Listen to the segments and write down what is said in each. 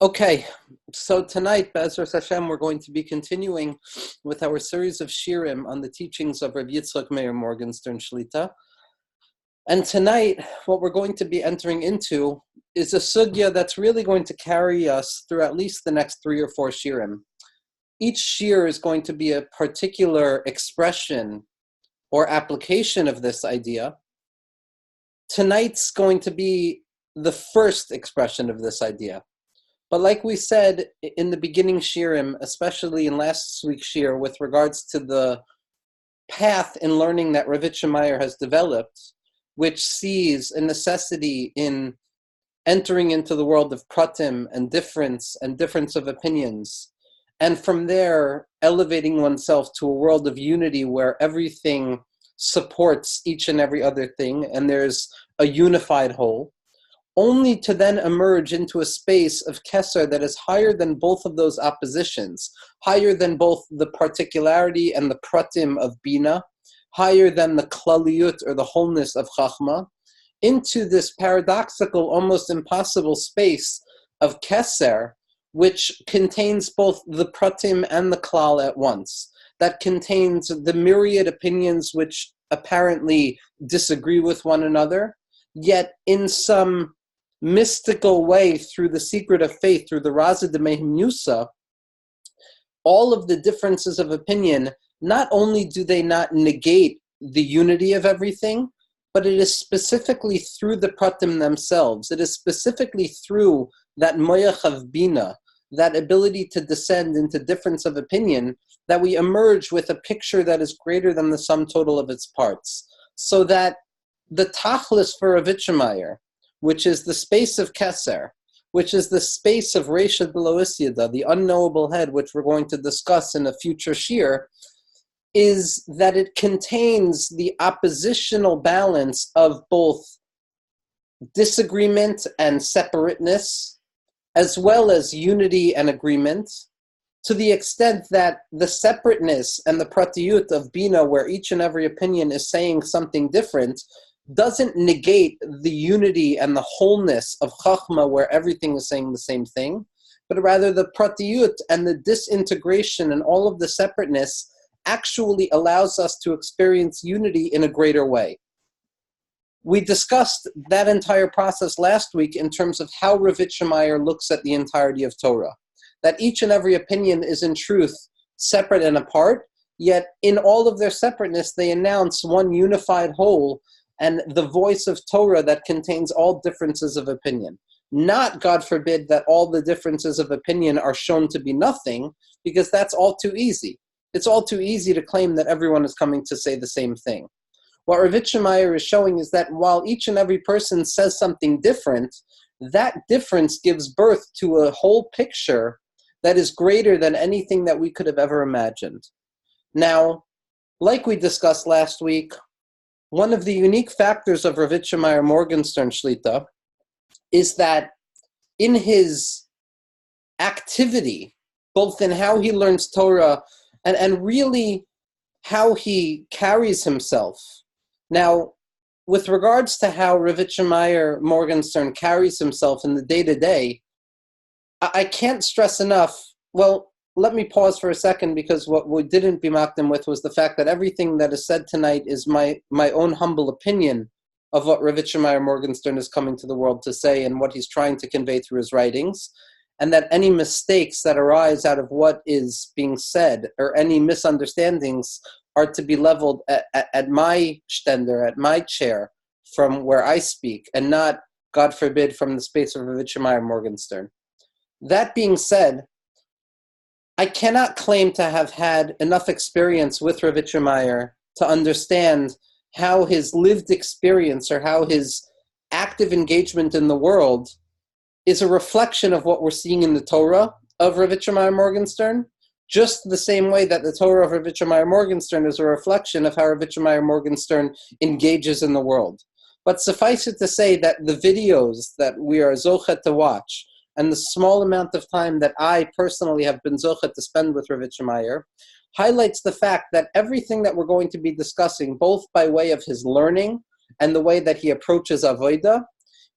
Okay, so tonight, Be'ezras Hashem, we're going to be continuing with our series of shirim on the teachings of Rabbi Yitzchak, Meir, Morgenstern, Shlita. And tonight, what we're going to be entering into is a sugya that's really going to carry us through at least the next 3 or 4 shirim. Each shir is going to be a particular expression or application of this idea. Tonight's going to be the first expression of this idea. But like we said in the beginning shirim, especially in last week's shir, with regards to the path in learning that Rav Meir has developed, which sees a necessity in entering into the world of pratim and difference of opinions, and from there elevating oneself to a world of unity where everything supports each and every other thing, and there's a unified whole, only to then emerge into a space of Keser that is higher than both of those oppositions, higher than both the particularity and the pratim of Bina, higher than the klaliyut or the wholeness of Chachma, into this paradoxical, almost impossible space of Keser, which contains both the pratim and the klal at once, that contains the myriad opinions which apparently disagree with one another, yet in some mystical way, through the secret of faith, through the Raza de Mehim Yusa, all of the differences of opinion, not only do they not negate the unity of everything, but it is specifically through the pratim themselves. It is specifically through that moyach of bina, that ability to descend into difference of opinion, that we emerge with a picture that is greater than the sum total of its parts. So that the tachlis for Rav Meir, which is the space of Keser, which is the space of Reisha Below Isyada, the unknowable head, which we're going to discuss in a future shir, is that it contains the oppositional balance of both disagreement and separateness, as well as unity and agreement, to the extent that the separateness and the pratiyut of Bina, where each and every opinion is saying something different, doesn't negate the unity and the wholeness of Chachma, where everything is saying the same thing, but rather the pratiyut and the disintegration and all of the separateness actually allows us to experience unity in a greater way. We discussed that entire process last week in terms of how Rav Meir looks at the entirety of Torah, that each and every opinion is in truth separate and apart, yet in all of their separateness they announce one unified whole and the voice of Torah that contains all differences of opinion. Not, God forbid, that all the differences of opinion are shown to be nothing, because that's all too easy. It's all too easy to claim that everyone is coming to say the same thing. What Rav Meir is showing is that while each and every person says something different, that difference gives birth to a whole picture that is greater than anything that we could have ever imagined. Now, like we discussed last week, one of the unique factors of Rav Meir Morgenstern Shlita is that in his activity, both in how he learns Torah and really how he carries himself. Now, with regards to how Rav Meir Morgenstern carries himself in the day-to-day, I can't stress enough, well, let me pause for a second, because what we didn't be mocked him with was the fact that everything that is said tonight is my own humble opinion of what Rav Meir Morgenstern is coming to the world to say and what he's trying to convey through his writings, and that any mistakes that arise out of what is being said or any misunderstandings are to be leveled at my stender, at my chair, from where I speak, and not, God forbid, from the space of Rav Meir Morgenstern. That being said, I cannot claim to have had enough experience with Rav Meir to understand how his lived experience or how his active engagement in the world is a reflection of what we're seeing in the Torah of Rav Meir Morgenstern, just the same way that the Torah of Rav Meir Morgenstern is a reflection of how Rav Meir Morgenstern engages in the world. But suffice it to say that the videos that we are zochet to watch, and the small amount of time that I personally have been zochet to spend with Rav Meir, highlights the fact that everything that we're going to be discussing, both by way of his learning and the way that he approaches avodah,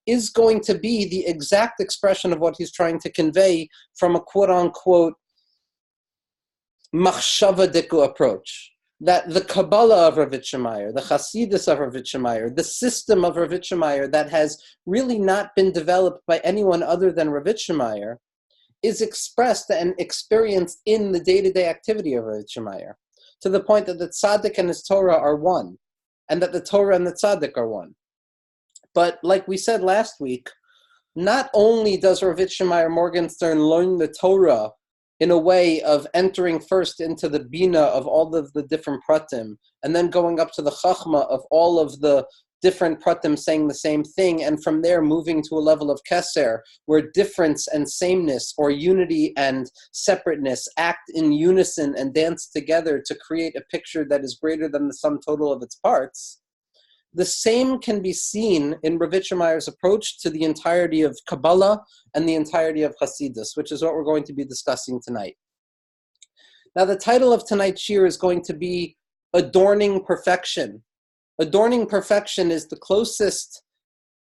is going to be the exact expression of what he's trying to convey from a quote-unquote machshava diku approach. That the Kabbalah of Rav Meir, the Hasidus of Rav Meir, the system of Rav Meir that has really not been developed by anyone other than Rav Meir, is expressed and experienced in the day-to-day activity of Rav Meir, to the point that the tzaddik and his Torah are one, and that the Torah and the tzaddik are one. But like we said last week, not only does Rav Meir Morgenstern learn the Torah in a way of entering first into the bina of all of the different pratim, and then going up to the chachma of all of the different pratim saying the same thing, and from there moving to a level of keser, where difference and sameness, or unity and separateness, act in unison and dance together to create a picture that is greater than the sum total of its parts. The same can be seen in Rav Meir's approach to the entirety of Kabbalah and the entirety of Hasidus, which is what we're going to be discussing tonight. Now, the title of tonight's shir is going to be Adorning Perfection. Adorning Perfection is the closest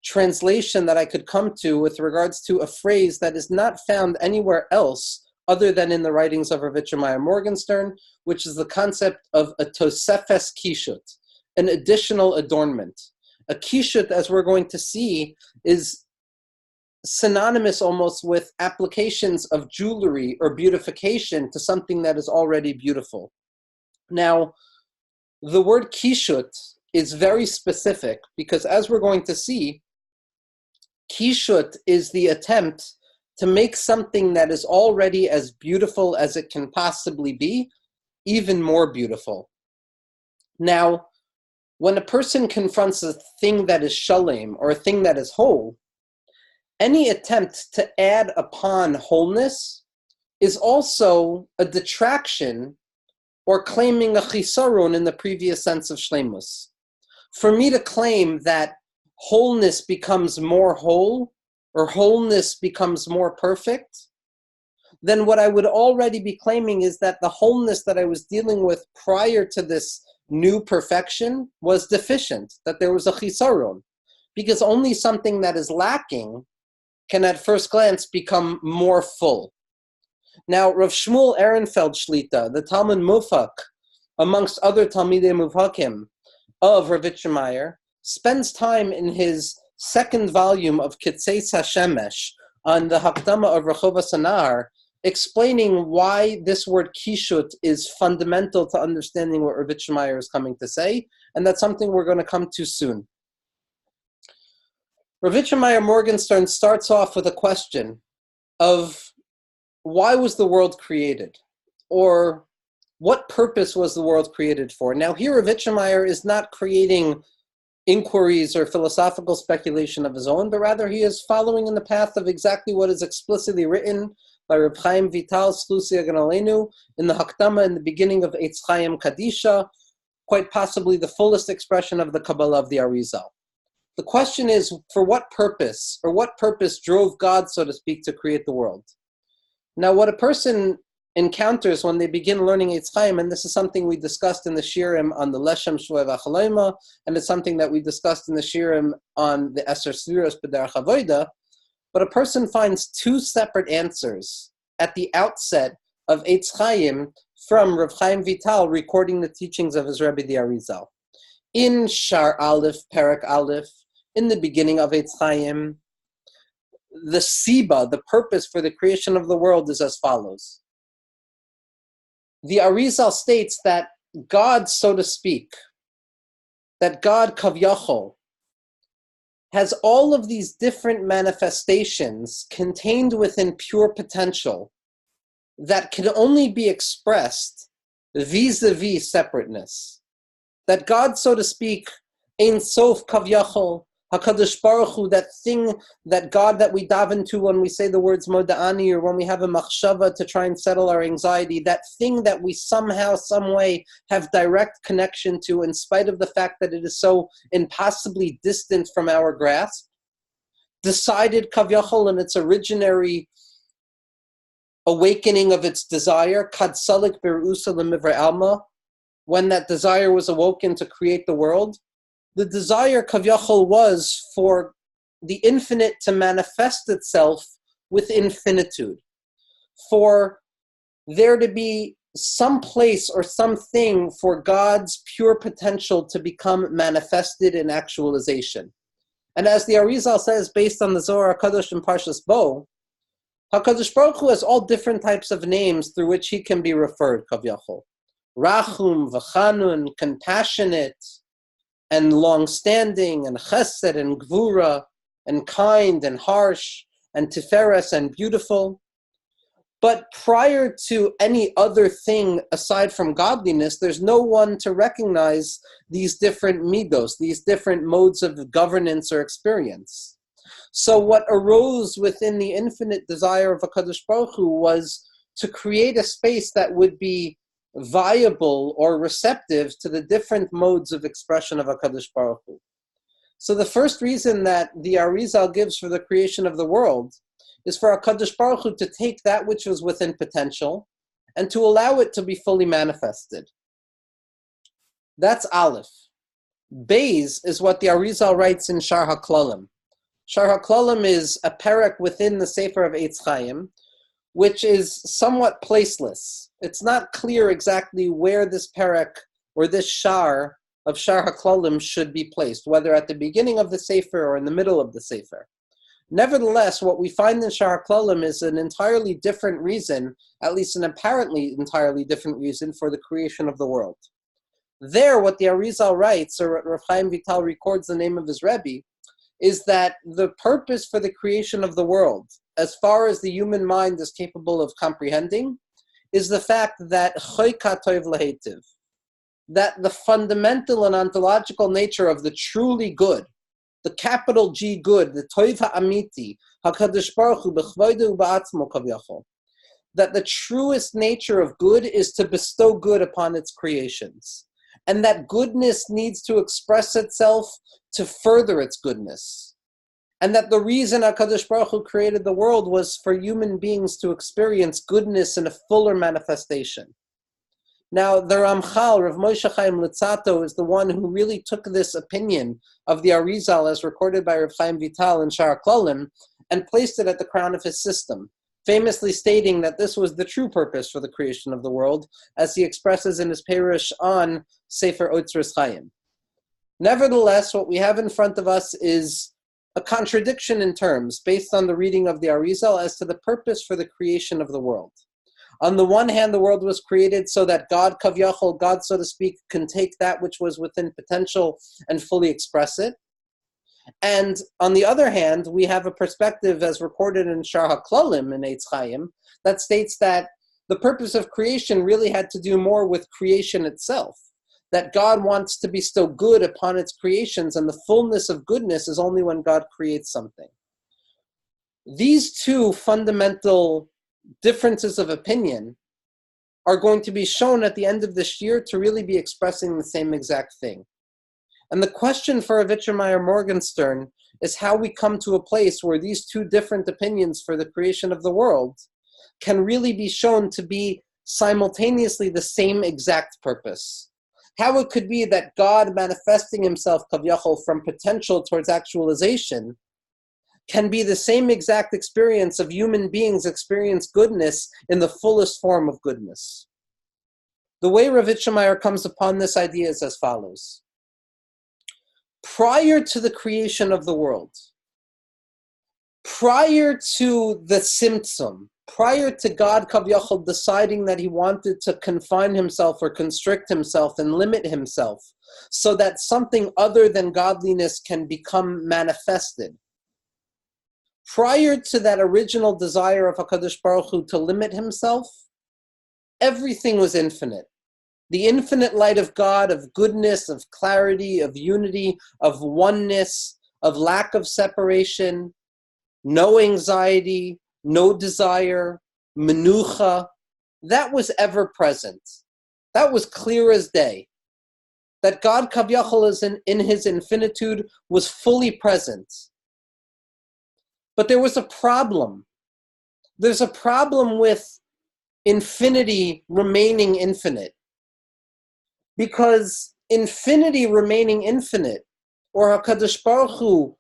translation that I could come to with regards to a phrase that is not found anywhere else other than in the writings of Rav Meir Morgenstern, which is the concept of a tosefes kishut, an additional adornment. A kishut, as we're going to see, is synonymous almost with applications of jewelry or beautification to something that is already beautiful. Now, the word kishut is very specific because, as we're going to see, kishut is the attempt to make something that is already as beautiful as it can possibly be even more beautiful. Now, when a person confronts a thing that is shalem, or a thing that is whole, any attempt to add upon wholeness is also a detraction or claiming a chisaron in the previous sense of shlemus. For me to claim that wholeness becomes more whole, or wholeness becomes more perfect, then what I would already be claiming is that the wholeness that I was dealing with prior to this new perfection was deficient, that there was a chisaron, because only something that is lacking can at first glance become more full. Now, Rav Shmuel Ehrenfeld Shlita, the Talmud Mufak, amongst other Talmidei Mufhakim of Rav Meir, spends time in his second volume of Kitzeis HaShemesh on the Hakdama of Rechovas Hanahar, explaining why this word kishut is fundamental to understanding what Rav Meir is coming to say, and that's something we're going to come to soon. Rav Meir Morgenstern starts off with a question of why was the world created, or what purpose was the world created for? Now here Rav Meir is not creating inquiries or philosophical speculation of his own, but rather he is following in the path of exactly what is explicitly written by Reb Chaim Vital Slusi Agan Aleinu in the Hakdama in the beginning of Eitz Chaim Kadisha, quite possibly the fullest expression of the Kabbalah of the Arizal. The question is, for what purpose, or what purpose drove God, so to speak, to create the world? Now, what a person encounters when they begin learning Eitz Chaim, and this is something we discussed in the Shirim on the Leshem Shvoi V'Chalaima, and it's something that we discussed in the Shirim on the Eser Sviros B'derech Avoda, but a person finds two separate answers at the outset of Eitz Chaim from Rav Chaim Vital recording the teachings of his Rebbe the Arizal. In Shar Aleph, Perek Aleph, in the beginning of Eitz Chaim, the Siba, the purpose for the creation of the world, is as follows. The Arizal states that God, so to speak, that God, Kavyachol, has all of these different manifestations contained within pure potential that can only be expressed vis-a-vis separateness. That God, so to speak, Ein Sof Kavyachol, HaKadosh Baruch Hu, that thing, that God that we daven to when we say the words Moda'ani, or when we have a machshava to try and settle our anxiety, that thing that we somehow, some way have direct connection to, in spite of the fact that it is so impossibly distant from our grasp, decided Kavyachol in its originary awakening of its desire, Kad Salik Berusa Lemivre Alma, when that desire was awoken to create the world. The desire, Kavyachol, was for the infinite to manifest itself with infinitude, for there to be some place or something for God's pure potential to become manifested in actualization. And as the Arizal says, based on the Zohar HaKadosh and Parshas Bo, HaKadosh Baruch Hu has all different types of names through which he can be referred, Kavyachol. Rachum, V'chanun, compassionate, and long-standing, and chesed, and gvura, and kind, and harsh, and tiferes, and beautiful. But prior to any other thing aside from godliness, there's no one to recognize these different midos, these different modes of governance or experience. So what arose within the infinite desire of HaKadosh Baruch Hu was to create a space that would be viable or receptive to the different modes of expression of HaKadosh Baruch Hu. So the first reason that the Arizal gives for the creation of the world is for HaKadosh Baruch Hu to take that which was within potential and to allow it to be fully manifested. That's Aleph. Beis is what the Arizal writes in Shar HaKlalim. Shar HaKlalim is a perek within the Sefer of Eitz Chaim, which is somewhat placeless. It's not clear exactly where this perek or this shar of Shar HaKlalim should be placed, whether at the beginning of the Sefer or in the middle of the Sefer. Nevertheless, what we find in Shar HaKlalim is an entirely different reason, at least an apparently entirely different reason for the creation of the world. There, what the Arizal writes, or Rav Chaim Vital records the name of his Rebbe, is that the purpose for the creation of the world, as far as the human mind is capable of comprehending, is the fact that choika tov lehetiv, that the fundamental and ontological nature of the truly good, the capital G good, the Toiv Ha'amiti, HaKadosh Baruch Hu b'chvoidu ba'atzmo kavyachol, that the truest nature of good is to bestow good upon its creations, and that goodness needs to express itself to further its goodness, and that the reason HaKadosh Baruch Hu created the world was for human beings to experience goodness in a fuller manifestation. Now, the Ramchal, Rav Moshe Chaim Litzato, is the one who really took this opinion of the Arizal as recorded by Rav Chaim Vital in Shar HaKlalim and placed it at the crown of his system, famously stating that this was the true purpose for the creation of the world, as he expresses in his Perush on Sefer Otzros Chaim. Nevertheless, what we have in front of us is a contradiction in terms based on the reading of the Arizal as to the purpose for the creation of the world. On the one hand, the world was created so that God, Kavyachol, God, so to speak, can take that which was within potential and fully express it. And on the other hand, we have a perspective as recorded in Shar HaKlalim in Eitz Chaim that states that the purpose of creation really had to do more with creation itself, that God wants to bestow good upon its creations, and the fullness of goodness is only when God creates something. These two fundamental differences of opinion are going to be shown at the end of this year to really be expressing the same exact thing. And the question for Avitcher Meir Morgenstern is how we come to a place where these two different opinions for the creation of the world can really be shown to be simultaneously the same exact purpose. How it could be that God manifesting himself, Kavyachol, from potential towards actualization can be the same exact experience of human beings experience goodness in the fullest form of goodness. The way Rav Meir comes upon this idea is as follows. Prior to the creation of the world, prior to the Tzimtzum, prior to God Kavyachol deciding that he wanted to confine himself or constrict himself and limit himself so that something other than godliness can become manifested, prior to that original desire of HaKadosh Baruch Hu to limit himself, everything was infinite. The infinite light of God, of goodness, of clarity, of unity, of oneness, of lack of separation, no anxiety, no desire, menucha, that was ever present. That was clear as day. That God Kavyachol is in his infinitude was fully present. But there was a problem. There's a problem with infinity remaining infinite. Because infinity remaining infinite, or HaKadosh Baruch Hu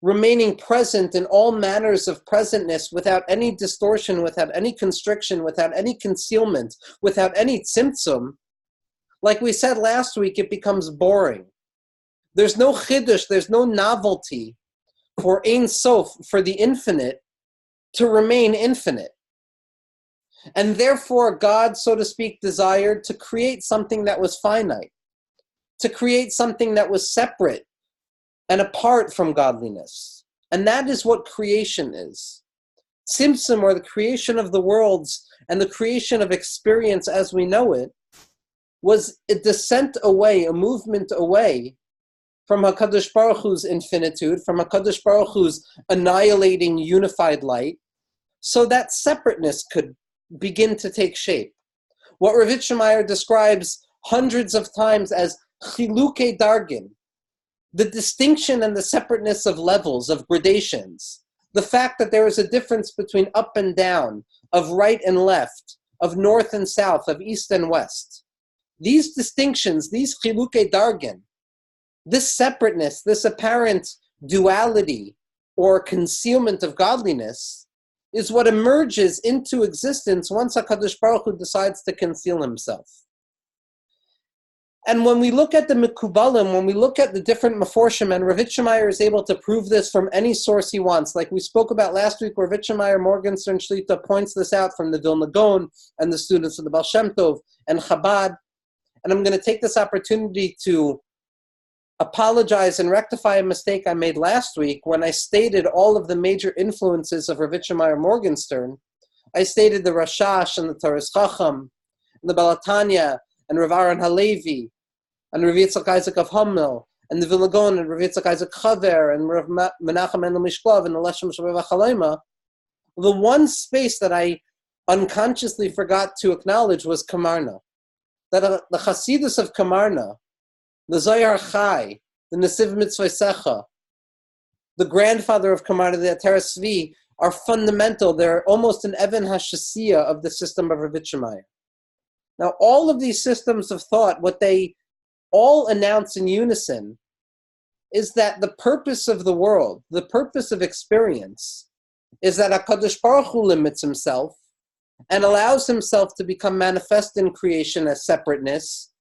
remaining present in all manners of presentness without any distortion, without any constriction, without any concealment, without any tzimtzum, like we said last week, it becomes boring. There's no chiddush, there's no novelty for Ein Sof, for the infinite, to remain infinite. And therefore, God, so to speak, desired to create something that was finite, to create something that was separate and apart from godliness. And that is what creation is. Tzimtzum, or the creation of the worlds and the creation of experience as we know it, was a descent away, a movement away from HaKadosh Baruch Hu's infinitude, from HaKadosh Baruch Hu's annihilating unified light, so that separateness could begin to take shape. What Rav Meir describes hundreds of times as chiluke dargin, the distinction and the separateness of levels, of gradations, the fact that there is a difference between up and down, of right and left, of north and south, of east and west. These distinctions, these chiluke dargin, this separateness, this apparent duality or concealment of godliness is what emerges into existence once HaKadosh Baruch Hu decides to conceal himself. And when we look at the Mekubalim, when we look at the different Meforshim, and Rav Meir is able to prove this from any source he wants, like we spoke about last week, where Rav Meir, Morgenstern, Shlita points this out from the Vilna Gaon and the students of the Baal Shem Tov and Chabad. And I'm going to take this opportunity to apologize and rectify a mistake I made last week when I stated all of the major influences of Rav Meir Morgenstern. I stated the Rashash and the Torah Chacham, and the Balatanya, and Rav Aaron Halevi, and Rav Yitzchak Isaac of Hammel, and the Vilna Gaon, and Rav Yitzchak Isaac Chaver, and Rav Menachem Mendel Mishklov, and the Leshem Shabbat Chalaima. The one space that I unconsciously forgot to acknowledge was Kamarna. That the Chasidus of Kamarna, the Zohar Chai, the Nesiv Mitzvah, the grandfather of Kamarna, the Atera Svi, are fundamental. They're almost an Even HaShasiyah of the system of Rav Meir. Now, all of these systems of thought, what they all announce in unison is that the purpose of the world, the purpose of experience, is that HaKadosh Baruch Hu limits himself and allows himself to become manifest in creation as separateness,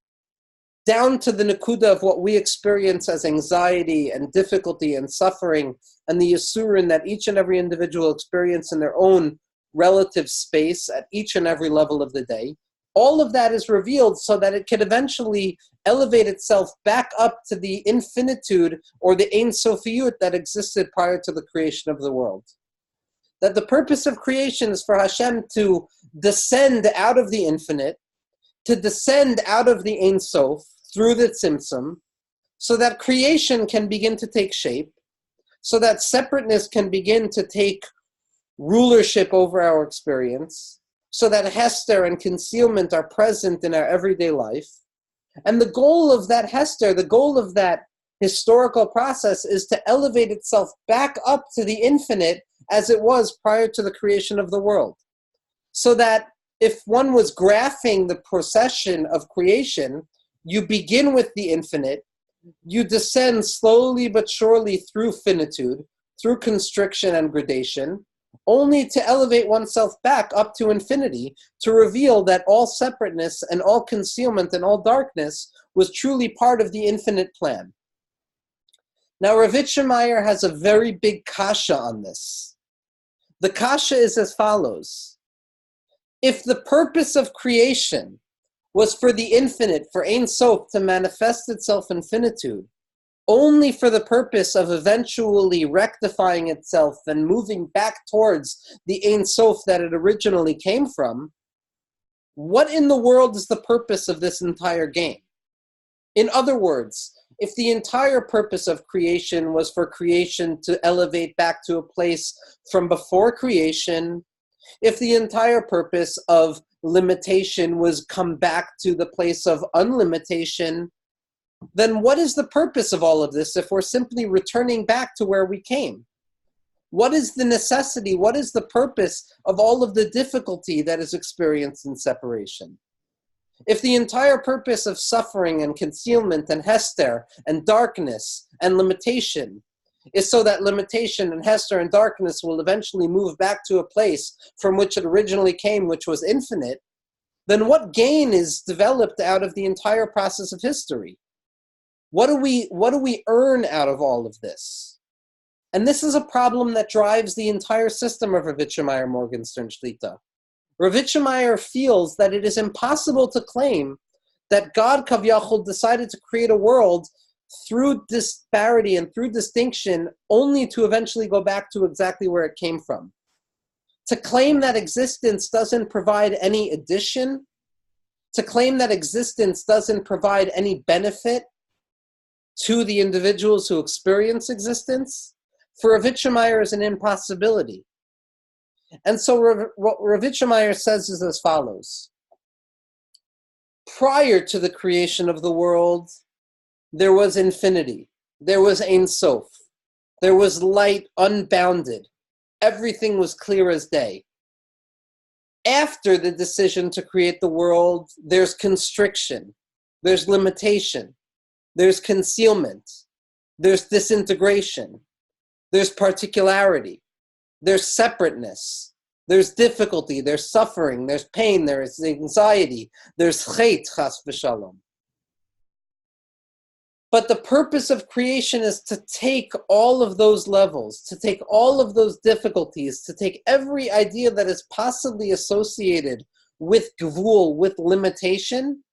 down to the Nakuda of what we experience as anxiety and difficulty and suffering, and the Yisurin that each and every individual experience in their own relative space at each and every level of the day. All of that is revealed so that it can eventually elevate itself back up to the infinitude or the Ein Sofiyut that existed prior to the creation of the world. That the purpose of creation is for Hashem to descend out of the infinite, to descend out of the Ein Sof through the Tzimtzum, so that creation can begin to take shape, so that separateness can begin to take rulership over our experience, so that Hester and concealment are present in our everyday life. And the goal of that Hester, the goal of that historical process, is to elevate itself back up to the infinite as it was prior to the creation of the world. So that if one was graphing the procession of creation, you begin with the infinite, you descend slowly but surely through finitude, through constriction and gradation, only to elevate oneself back up to infinity, to reveal that all separateness and all concealment and all darkness was truly part of the infinite plan. Now, Rav Meir has a very big kasha on this. The kasha is as follows. If the purpose of creation was for the infinite, for Ein Sof to manifest itself in finitude, only for the purpose of eventually rectifying itself and moving back towards the Ein Sof that it originally came from, what in the world is the purpose of this entire game? In other words, if the entire purpose of creation was for creation to elevate back to a place from before creation, if the entire purpose of limitation was come back to the place of unlimitation, then what is the purpose of all of this if we're simply returning back to where we came? What is the necessity? What is the purpose of all of the difficulty that is experienced in separation? If the entire purpose of suffering and concealment and hester and darkness and limitation is so that limitation and Hester and darkness will eventually move back to a place from which it originally came, which was infinite, then what gain is developed out of the entire process of history? What do we earn out of all of this? And this is a problem that drives the entire system of Ravitcher Meir Morgenstern Shlita. Ravitcher Meir feels that it is impossible to claim that God Kavyachol decided to create a world through disparity and through distinction only to eventually go back to exactly where it came from. To claim that existence doesn't provide any addition, to claim that existence doesn't provide any benefit to the individuals who experience existence, for Ravitcher Meir is an impossibility. And so what Ravitcher Meir says is as follows. Prior to the creation of the world, there was infinity. There was Ein Sof. There was light unbounded. Everything was clear as day. After the decision to create the world, there's constriction. There's limitation. There's concealment. There's disintegration. There's particularity. There's separateness. There's difficulty. There's suffering. There's pain. There's anxiety. There's chet, chas v'shalom. But the purpose of creation is to take all of those levels, to take all of those difficulties, to take every idea that is possibly associated with gvul, with limitation,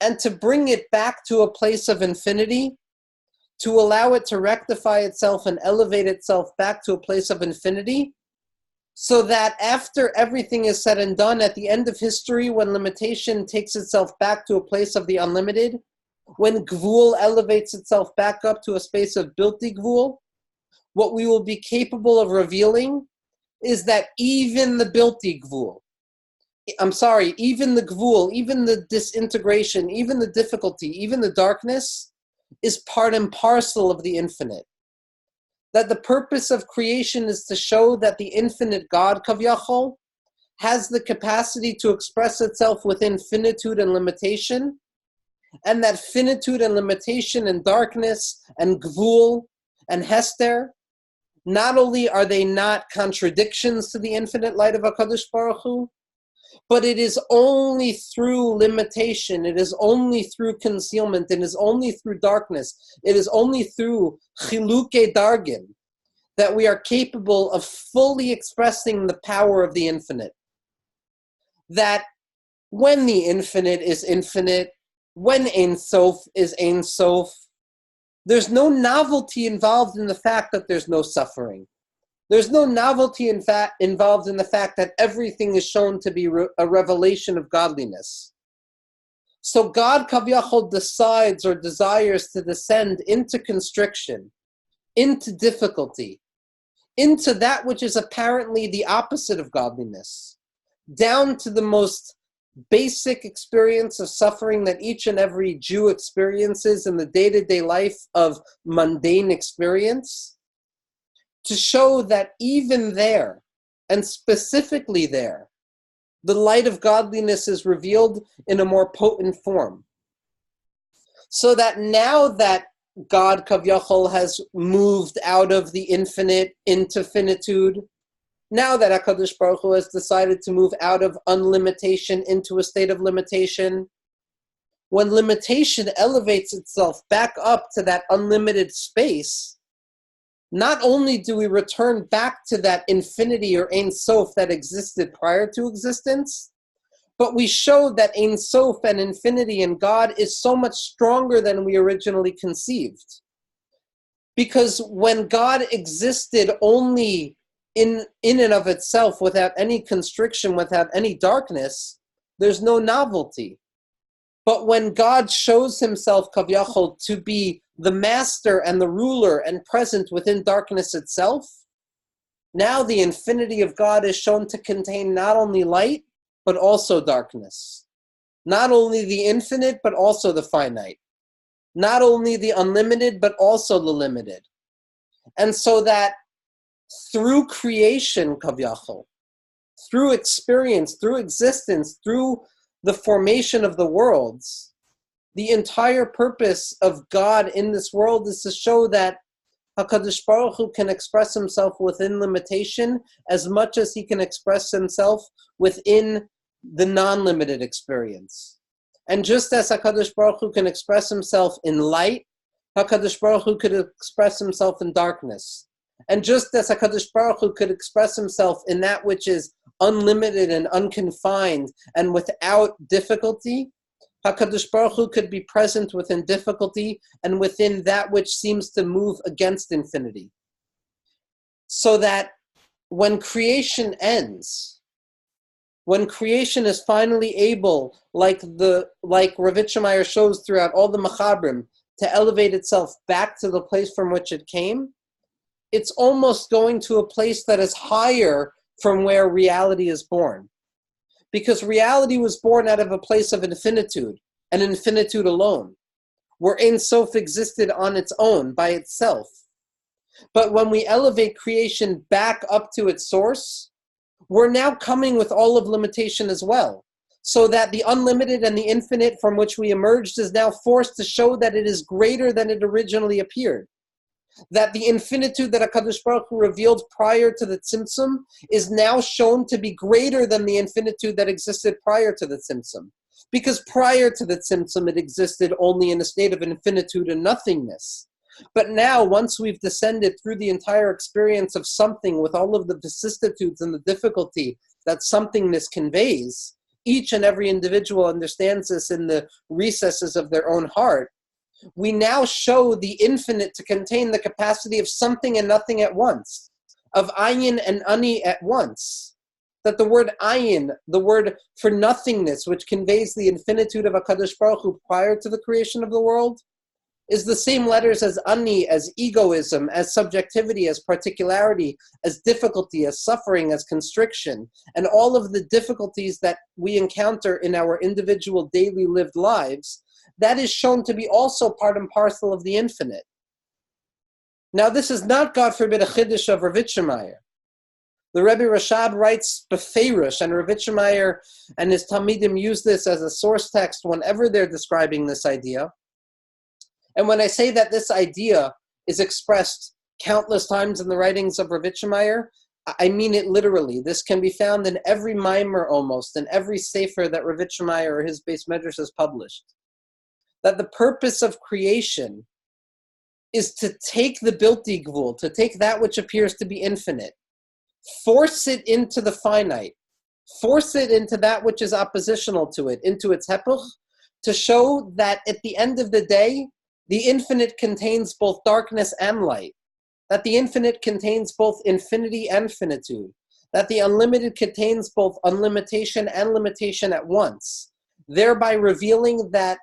and to bring it back to a place of infinity, to allow it to rectify itself and elevate itself back to a place of infinity, so that after everything is said and done, at the end of history, when limitation takes itself back to a place of the unlimited, when gvul elevates itself back up to a space of bilti gvul, what we will be capable of revealing is that even the bilti gvul, even the gvul, even the disintegration, even the difficulty, even the darkness is part and parcel of the infinite. That the purpose of creation is to show that the infinite God, Kavyachol, has the capacity to express itself within finitude and limitation, and that finitude and limitation and darkness and gvul and hester, not only are they not contradictions to the infinite light of HaKadosh Baruch Hu, but it is only through limitation, it is only through concealment, it is only through darkness, it is only through chiluke dargin that we are capable of fully expressing the power of the infinite. That when the infinite is infinite, when Ein Sof is Ein Sof, there's no novelty involved in the fact that there's no suffering. There's no novelty involved in the fact that everything is shown to be a revelation of godliness. So God Kavyachol decides or desires to descend into constriction, into difficulty, into that which is apparently the opposite of godliness, down to the most basic experience of suffering that each and every Jew experiences in the day-to-day life of mundane experience, to show that even there, and specifically there, the light of godliness is revealed in a more potent form. So that now that God Kavyachol has moved out of the infinite into finitude, now that HaKadosh Baruch Hu has decided to move out of unlimitation into a state of limitation, when limitation elevates itself back up to that unlimited space, not only do we return back to that infinity or Ein Sof that existed prior to existence, but we show that Ein Sof and infinity in God is so much stronger than we originally conceived. Because when God existed only in and of itself, without any constriction, without any darkness, there's no novelty. But when God shows himself, Kavyachol, to be the master and the ruler and present within darkness itself, now the infinity of God is shown to contain not only light, but also darkness. Not only the infinite, but also the finite. Not only the unlimited, but also the limited. And so that through creation, Kavyachol, through experience, through existence, through the formation of the worlds, the entire purpose of God in this world is to show that HaKadosh Baruch Hu can express himself within limitation as much as he can express himself within the non-limited experience. And just as HaKadosh Baruch Hu can express himself in light, HaKadosh Baruch Hu could express himself in darkness. And just as HaKadosh Baruch Hu could express himself in that which is unlimited and unconfined and without difficulty, HaKadosh Baruch Hu could be present within difficulty and within that which seems to move against infinity. So that when creation ends, when creation is finally able, like Ravitcher Meir shows throughout all the Machabrim, to elevate itself back to the place from which it came, it's almost going to a place that is higher from where reality is born. Because reality was born out of a place of infinitude, and infinitude alone, where Ein Sof existed on its own, by itself. But when we elevate creation back up to its source, we're now coming with all of limitation as well, so that the unlimited and the infinite from which we emerged is now forced to show that it is greater than it originally appeared. That the infinitude that HaKadosh Baruch Hu revealed prior to the Tzimtzum is now shown to be greater than the infinitude that existed prior to the Tzimtzum. Because prior to the Tzimtzum, it existed only in a state of infinitude and nothingness. But now, once we've descended through the entire experience of something with all of the vicissitudes and the difficulty that somethingness conveys, each and every individual understands this in the recesses of their own heart. We now show the infinite to contain the capacity of something and nothing at once, of ayin and ani at once. That the word ayin, the word for nothingness, which conveys the infinitude of HaKadosh Baruch Hu prior to the creation of the world, is the same letters as ani, as egoism, as subjectivity, as particularity, as difficulty, as suffering, as constriction, and all of the difficulties that we encounter in our individual daily lived lives. That is shown to be also part and parcel of the infinite. Now, this is not, God forbid, a chiddush of Ravitcher Meir. The Rebbe Rashab writes befeirush, and Ravitcher Meir and his Talmidim use this as a source text whenever they're describing this idea. And when I say that this idea is expressed countless times in the writings of Ravitcher Meir, I mean it literally. This can be found in every mimer almost, in every sefer that Ravitcher Meir or his Beis Medrash has published. That the purpose of creation is to take the bilti gvul, to take that which appears to be infinite, force it into the finite, force it into that which is oppositional to it, into its hepuch, to show that at the end of the day, the infinite contains both darkness and light, that the infinite contains both infinity and finitude, that the unlimited contains both unlimitation and limitation at once, thereby revealing that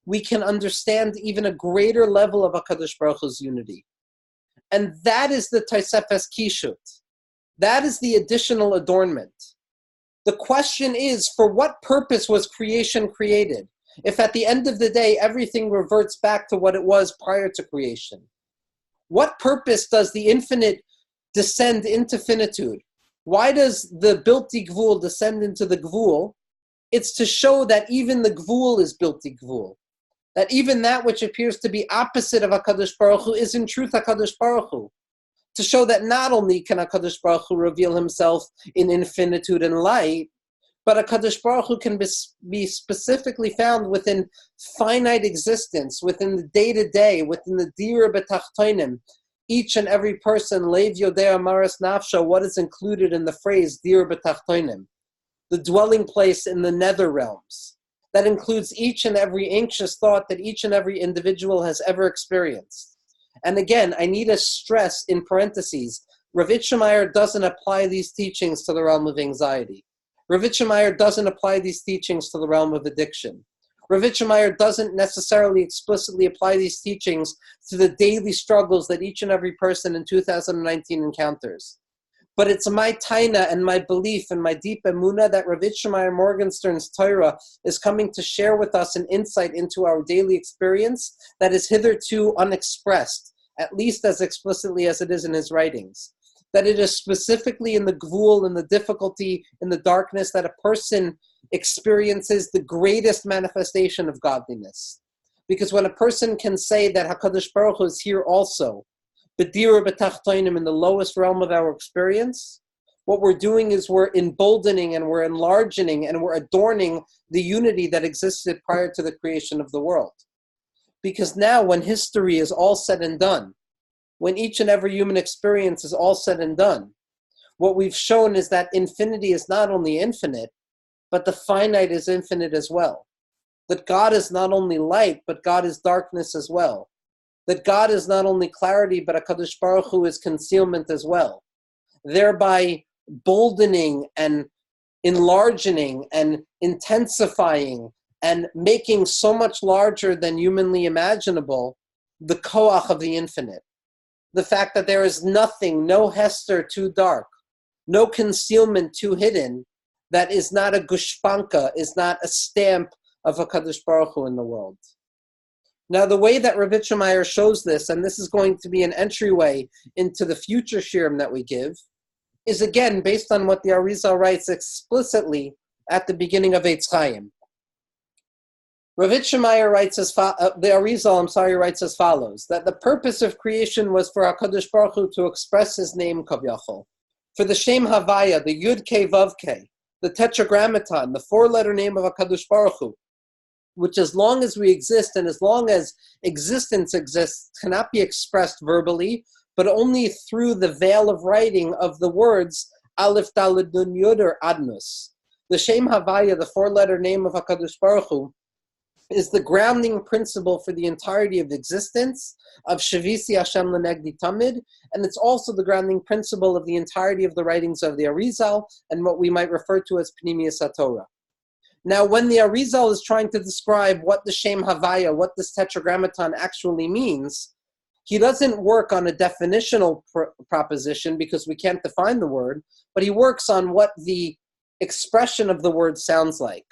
we can understand even a greater level of HaKadosh Baruch Hu's unity. And that is the Tosefes Kishut. That is the additional adornment. The question is, for what purpose was creation created? If at the end of the day, everything reverts back to what it was prior to creation. What purpose does the infinite descend into finitude? Why does the bilti gvul descend into the gvul? It's to show that even the gvul is bilti gvul. That even that which appears to be opposite of HaKadosh Baruch Hu is in truth HaKadosh Baruch Hu. To show that not only can HaKadosh Baruch Hu reveal himself in infinitude and light, but HaKadosh Baruch Hu can be specifically found within finite existence, within the day-to-day, within the dira betachtonim. Each and every person, leiv yodea maras nafsho, what is included in the phrase dira betachtonim, the dwelling place in the nether realms. That includes each and every anxious thought that each and every individual has ever experienced. And again, I need to stress in parentheses, Ravitcher Meir doesn't apply these teachings to the realm of anxiety. Ravitcher Meir doesn't apply these teachings to the realm of addiction. Ravitcher Meir doesn't necessarily explicitly apply these teachings to the daily struggles that each and every person in 2019 encounters. But it's my taina and my belief and my deep emunah that Ravitcher Meir Morgenstern's Torah is coming to share with us an insight into our daily experience that is hitherto unexpressed, at least as explicitly as it is in his writings. That it is specifically in the gvul, in the difficulty, in the darkness, that a person experiences the greatest manifestation of godliness. Because when a person can say that HaKadosh Baruch Hu is here also, B'dira b'tachtoinim, in the lowest realm of our experience, what we're doing is we're emboldening and we're enlarging and we're adorning the unity that existed prior to the creation of the world. Because now when history is all said and done, when each and every human experience is all said and done, what we've shown is that infinity is not only infinite, but the finite is infinite as well. That God is not only light, but God is darkness as well. That God is not only clarity, but HaKadosh Baruch Hu is concealment as well. Thereby boldening and enlarging and intensifying and making so much larger than humanly imaginable the koach of the infinite. The fact that there is nothing, no hester too dark, no concealment too hidden, that is not a gushpanka, is not a stamp of HaKadosh Baruch Hu in the world. Now, the way that Rav Meir shows this, and this is going to be an entryway into the future shirim that we give, is again based on what the Arizal writes explicitly at the beginning of Eitz Chaim. Rav Meir writes the Arizal, writes as follows: that the purpose of creation was for HaKadosh Baruch Hu to express His name Kavyachol, for the Shem Havaya, the Yud Kei Vav Kei, the Tetragrammaton, the four-letter name of HaKadosh Baruch Hu, which as long as we exist and as long as existence exists, cannot be expressed verbally, but only through the veil of writing of the words Aleph Daled Nun Yud or Adnus. The Shem Havaya, the four-letter name of HaKadosh Baruch Hu, is the grounding principle for the entirety of existence, of Shavisi Hashem Lenegdi Tamid, and it's also the grounding principle of the entirety of the writings of the Arizal and what we might refer to as Pnimius HaTorah. Now, when the Arizal is trying to describe what the Shem Havaya, what this Tetragrammaton actually means, he doesn't work on a definitional proposition because we can't define the word, but he works on what the expression of the word sounds like.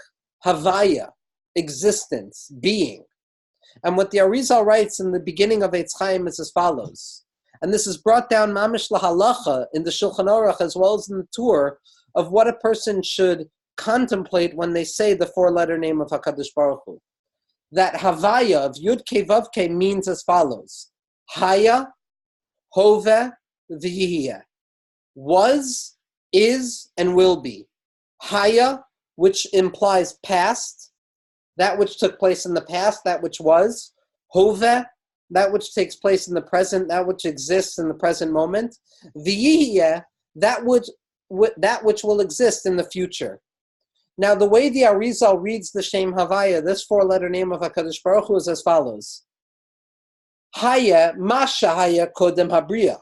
Havaya, existence, being. And what the Arizal writes in the beginning of Eitz Chaim is as follows. And this is brought down mamish lahalacha in the Shulchan Aruch as well as in the Tur of what a person should contemplate when they say the four-letter name of HaKadosh Baruch Hu. That Havaya of Yud Kei Vav Kei means as follows. Haya, Hove, V'yihiyeh. Was, is, and will be. Haya, which implies past, that which took place in the past, that which was. Hove, that which takes place in the present, that which exists in the present moment. V'yihiyeh, that which will exist in the future. Now, the way the Arizal reads the Shem Havaya, this four-letter name of HaKadosh Baruch Hu, is as follows. Haya, Masha Haya Kodem Habriya.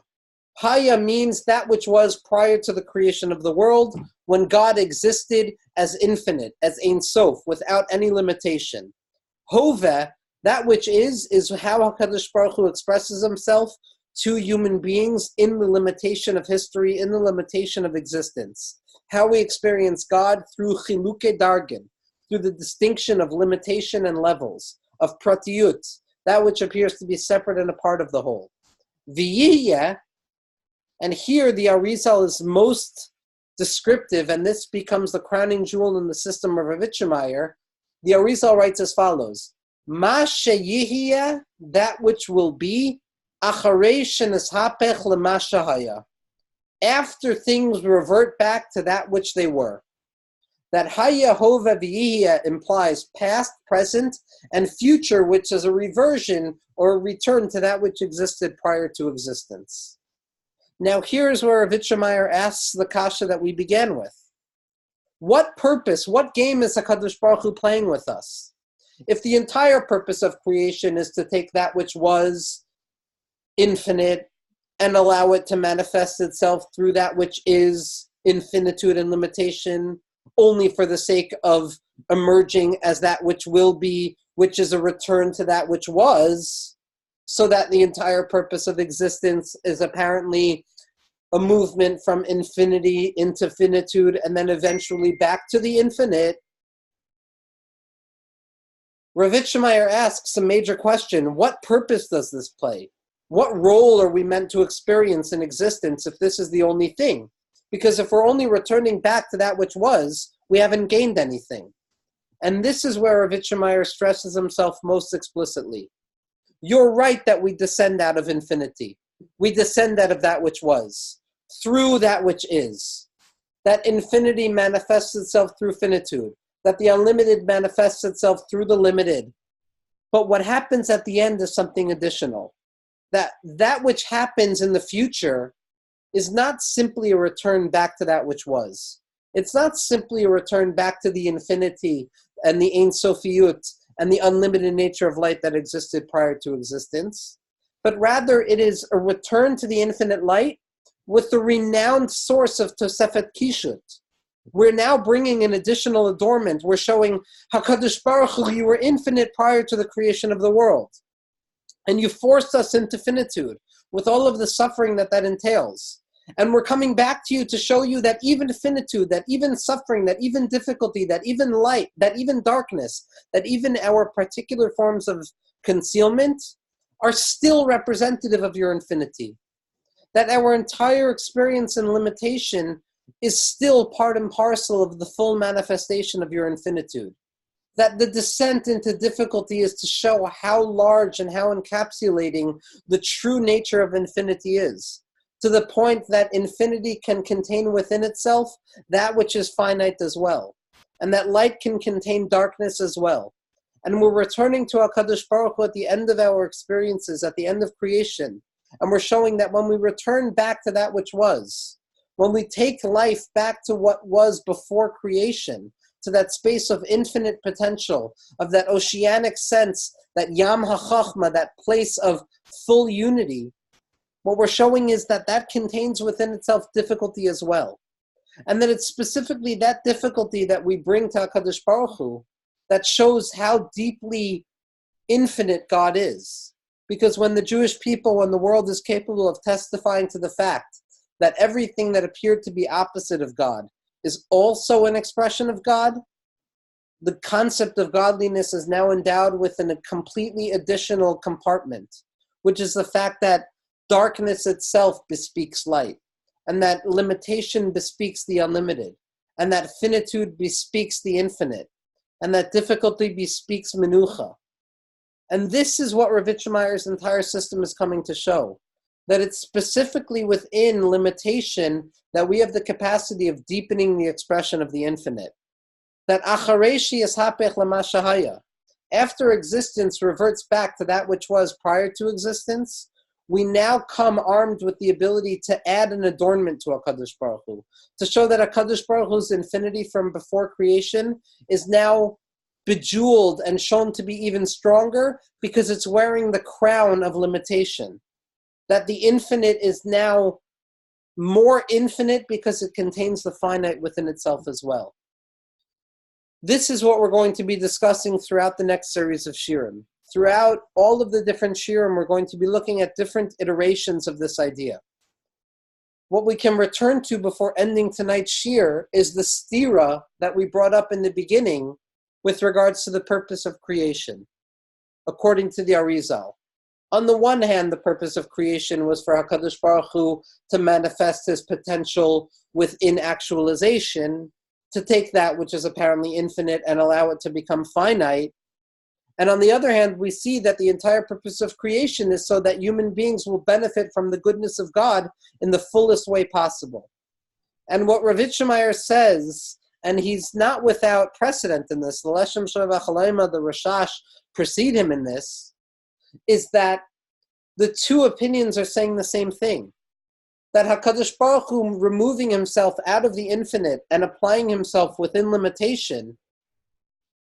Haya means that which was prior to the creation of the world, when God existed as infinite, as Ein Sof, without any limitation. Hove, that which is how HaKadosh Baruch Hu expresses himself to human beings in the limitation of history, in the limitation of existence. How we experience God through chiluke dargin, through the distinction of limitation and levels, of pratiyut, that which appears to be separate and a part of the whole. V'yihiyeh, and here the Arizal is most descriptive, and this becomes the crowning jewel in the system of Rav Meir. The Arizal writes as follows: Ma sheyihiyeh, that which will be, acharei shenishapech lema shehaya, after things revert back to that which they were. That Haya, Hove, V'yihiyeh implies past, present, and future, which is a reversion or a return to that which existed prior to existence. Now here's where Rav Meir asks the kasha that we began with. What purpose, what game is HaKadosh Baruch Hu playing with us? If the entire purpose of creation is to take that which was infinite and allow it to manifest itself through that which is infinitude and limitation, only for the sake of emerging as that which will be, which is a return to that which was, so that the entire purpose of existence is apparently a movement from infinity into finitude and then eventually back to the infinite. Rav Meir asks a major question: what purpose does this play? What role are we meant to experience in existence if this is the only thing? Because if we're only returning back to that which was, we haven't gained anything. And this is where Rav Meir stresses himself most explicitly. You're right that we descend out of infinity. We descend out of that which was, through that which is. That infinity manifests itself through finitude, that the unlimited manifests itself through the limited. But what happens at the end is something additional. That which happens in the future is not simply a return back to that which was. It's not simply a return back to the infinity and the Ein Sofiyut and the unlimited nature of light that existed prior to existence, but rather it is a return to the infinite light with the renowned source of Tosefet Kishut. We're now bringing an additional adornment. We're showing HaKadosh Baruch Hu, you were infinite prior to the creation of the world. And you forced us into finitude with all of the suffering that entails. And we're coming back to you to show you that even finitude, that even suffering, that even difficulty, that even light, that even darkness, that even our particular forms of concealment are still representative of your infinity. That our entire experience and limitation is still part and parcel of the full manifestation of your infinitude. That the descent into difficulty is to show how large and how encapsulating the true nature of infinity is, to the point that infinity can contain within itself that which is finite as well, and that light can contain darkness as well. And we're returning to HaKadosh Baruch Hu at the end of our experiences, at the end of creation, and we're showing that when we return back to that which was, when we take life back to what was before creation, to that space of infinite potential, of that oceanic sense, that Yam HaChachma, that place of full unity, what we're showing is that that contains within itself difficulty as well. And that it's specifically that difficulty that we bring to HaKadosh Baruch Hu that shows how deeply infinite God is. Because when the Jewish people, when the world is capable of testifying to the fact that everything that appeared to be opposite of God is also an expression of God, the concept of godliness is now endowed with a completely additional compartment, which is the fact that darkness itself bespeaks light, and that limitation bespeaks the unlimited, and that finitude bespeaks the infinite, and that difficulty bespeaks menucha. And this is what Rav Meir's entire system is coming to show, that it's specifically within limitation that we have the capacity of deepening the expression of the infinite. That acharei sheyashapech lama shehaya, after existence reverts back to that which was prior to existence, we now come armed with the ability to add an adornment to HaKadosh Baruch Hu, to show that HaKadosh Baruch Hu's infinity from before creation is now bejeweled and shown to be even stronger because it's wearing the crown of limitation. That the infinite is now more infinite because it contains the finite within itself as well. This is what we're going to be discussing throughout the next series of shirim. Throughout all of the different shirim, we're going to be looking at different iterations of this idea. What we can return to before ending tonight's shir is the stira that we brought up in the beginning with regards to the purpose of creation, according to the Arizal. On the one hand, the purpose of creation was for HaKadosh Baruch Hu to manifest his potential within actualization, to take that which is apparently infinite and allow it to become finite. And on the other hand, we see that the entire purpose of creation is so that human beings will benefit from the goodness of God in the fullest way possible. And what Rav Meir says, and he's not without precedent in this, the Leshem Sheva Chalaima, the Rashash, precede him in this, is that the two opinions are saying the same thing. That HaKadosh Baruch Hu removing himself out of the infinite and applying himself within limitation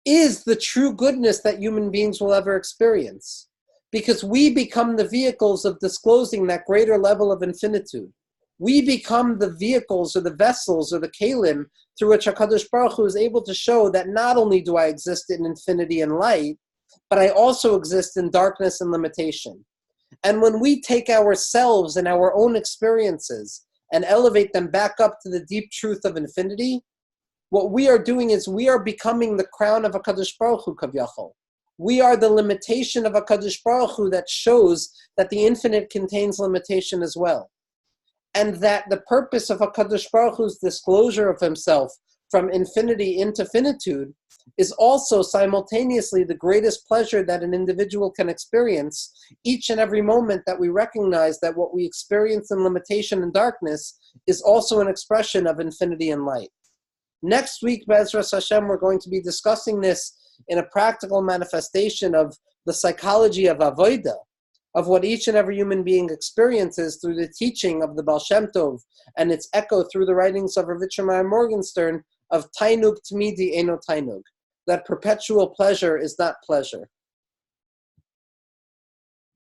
is the true goodness that human beings will ever experience. Because we become the vehicles of disclosing that greater level of infinitude. We become the vehicles or the vessels or the kalim through which HaKadosh Baruch Hu is able to show that not only do I exist in infinity and light, but I also exist in darkness and limitation. And when we take ourselves and our own experiences and elevate them back up to the deep truth of infinity, what we are doing is we are becoming the crown of HaKadosh Baruch Hu Kavyachol. We are the limitation of HaKadosh Baruch Hu that shows that the infinite contains limitation as well. And that the purpose of HaKadosh Baruch Hu's disclosure of himself from infinity into finitude, is also simultaneously the greatest pleasure that an individual can experience each and every moment that we recognize that what we experience in limitation and darkness is also an expression of infinity and light. Next week, Be'ezras Hashem, we're going to be discussing this in a practical manifestation of the psychology of avodah, of what each and every human being experiences through the teaching of the Baal Shem Tov and its echo through the writings of Rav Meir Morgenstern of Tainug Tmidi Eno Tainug, that perpetual pleasure is not pleasure.